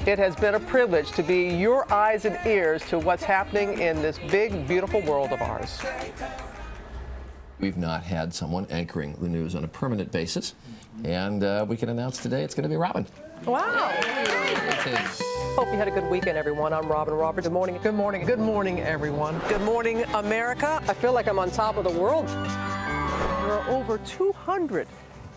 It has been a privilege to be your eyes and ears to what's happening in this big, beautiful world of ours. We've not had someone anchoring the news on a permanent basis, and we can announce today it's going to be Robin. Wow! Hope you had a good weekend, everyone. I'm Robin Roberts. Good morning. Good morning. Good morning, everyone. Good morning, America. I feel like I'm on top of the world. There are over 200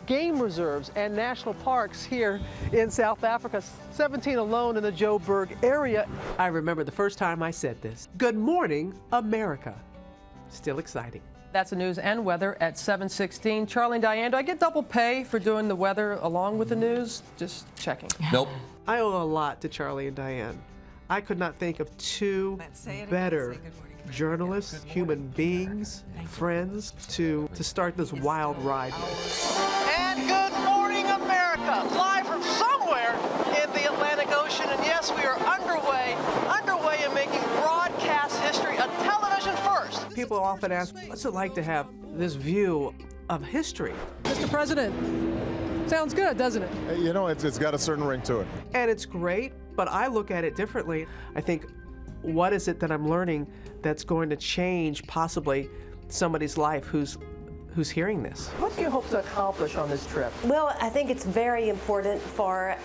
game reserves and national parks here in South Africa, 17 alone in the Joburg area. I remember the first time I said this. Good morning, America. Still exciting. That's the news and weather at 7:16. Charlie and Diane, do I get double pay for doing the weather along with the news? Just checking. Nope. I owe a lot to Charlie and Diane. I could not think of two better journalists, human beings, friends to start this wild ride with. And good morning, America, live from somewhere in the Atlantic Ocean. And yes, we are underway in making broadcast history, a television first. People often ask, what's it like to have this view of history? Mr. President, sounds good, doesn't it? You know, it's got a certain ring to it. And it's great, but I look at it differently. I think, what is it that I'm learning that's going to change possibly somebody's life who's hearing this? What do you hope to accomplish on this trip? Well, I think it's very important for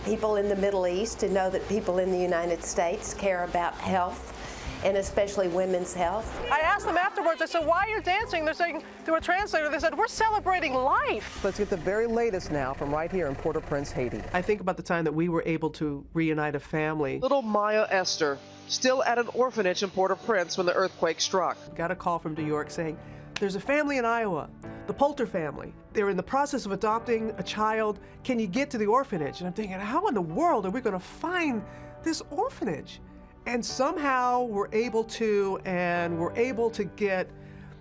people in the Middle East to know that people in the United States care about health, and especially women's health. I asked them afterwards, I said, why are you dancing? They're saying, through a translator, they said, we're celebrating life. Let's get the very latest now from right here in Port-au-Prince, Haiti. I think about the time that we were able to reunite a family. Little Maya Esther, still at an orphanage in Port-au-Prince when the earthquake struck. Got a call from New York saying, there's a family in Iowa, the Poulter family. They're in the process of adopting a child. Can you get to the orphanage? And I'm thinking, how in the world are we going to find this orphanage? And somehow we're able to get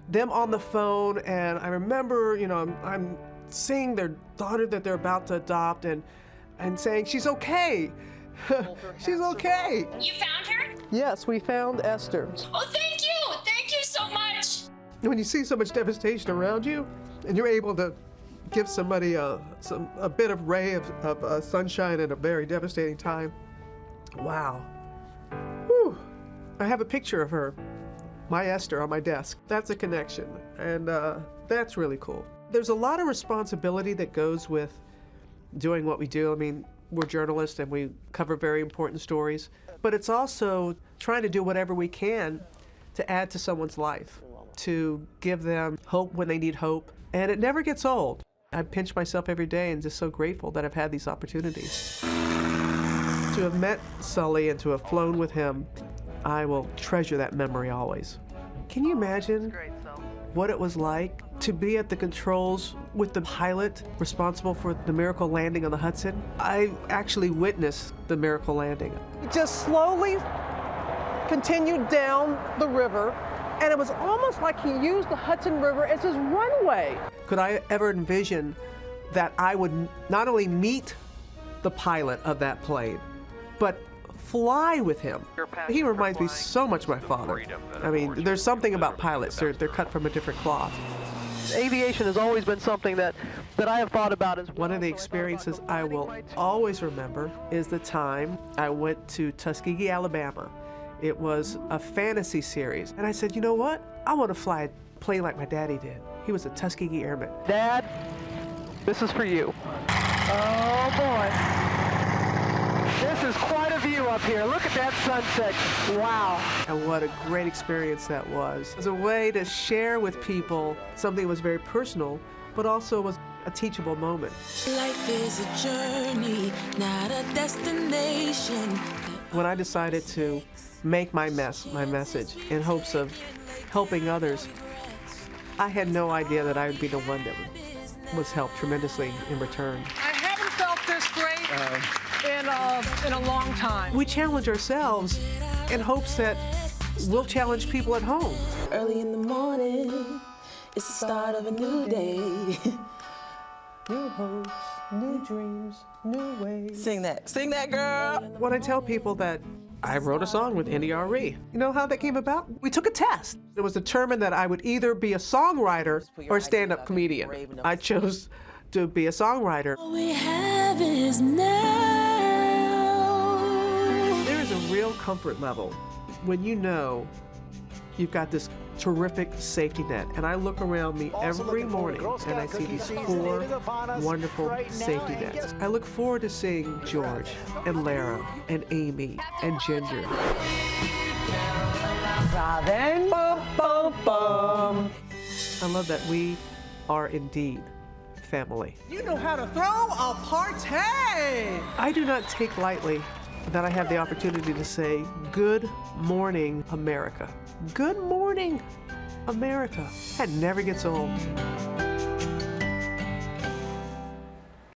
them on the phone. And I remember, you know, I'm seeing their daughter that they're about to adopt and saying, she's okay. She's okay. You found her? Yes, we found Esther. Oh, thank you! Thank you so much! When you see so much devastation around you, and you're able to give somebody a bit of ray of sunshine at a very devastating time, wow. Whew. I have a picture of her, my Esther, on my desk. That's a connection, and that's really cool. There's a lot of responsibility that goes with doing what we do. I mean, we're journalists and we cover very important stories, but it's also trying to do whatever we can to add to someone's life, to give them hope when they need hope. And it never gets old. I pinch myself every day and just so grateful that I've had these opportunities. To have met Sully and to have flown with him, I will treasure that memory always. Can you imagine what it was like to be at the controls with the pilot responsible for the miracle landing on the Hudson? I actually witnessed the miracle landing. Just slowly continued down the river, and it was almost like he used the Hudson River as his runway. Could I ever envision that I would not only meet the pilot of that plane, but fly with him? He reminds me so much of my father. I mean, there's something about pilots. They're cut from a different cloth. Aviation has always been something that I have thought about as one of the experiences I will always remember is the time I went to Tuskegee, Alabama. It was a fantasy series. And I said, you know what? I want to fly a plane like my daddy did. He was a Tuskegee Airman. Dad, this is for you. Oh boy. This is quite a view up here. Look at that sunset. Wow. And what a great experience that was. It was a way to share with people something that was very personal, but also was a teachable moment. Life is a journey, not a destination. When I decided to make my message in hopes of helping others, I had no idea that I would be the one that was helped tremendously in return. I haven't felt this great in a long time. We challenge ourselves in hopes that we'll challenge people at home. Early in the morning, it's the start of a new day. New hopes, new dreams, new ways. Sing that, girl. When I tell people that I wrote a song with NDRE, you know how that came about? We took a test. It was determined that I would either be a songwriter or a stand-up comedian. I chose to be a songwriter. All we have is now. real comfort level when you know you've got this terrific safety net. And I look around me every morning and I see these 4 wonderful safety nets. I look forward to seeing George and Lara and Amy and Ginger. Robin. Bum, bum, bum. I love that we are indeed family. You know how to throw a party. I do not take lightly that I have the opportunity to say, good morning, America. Good morning, America. That never gets old.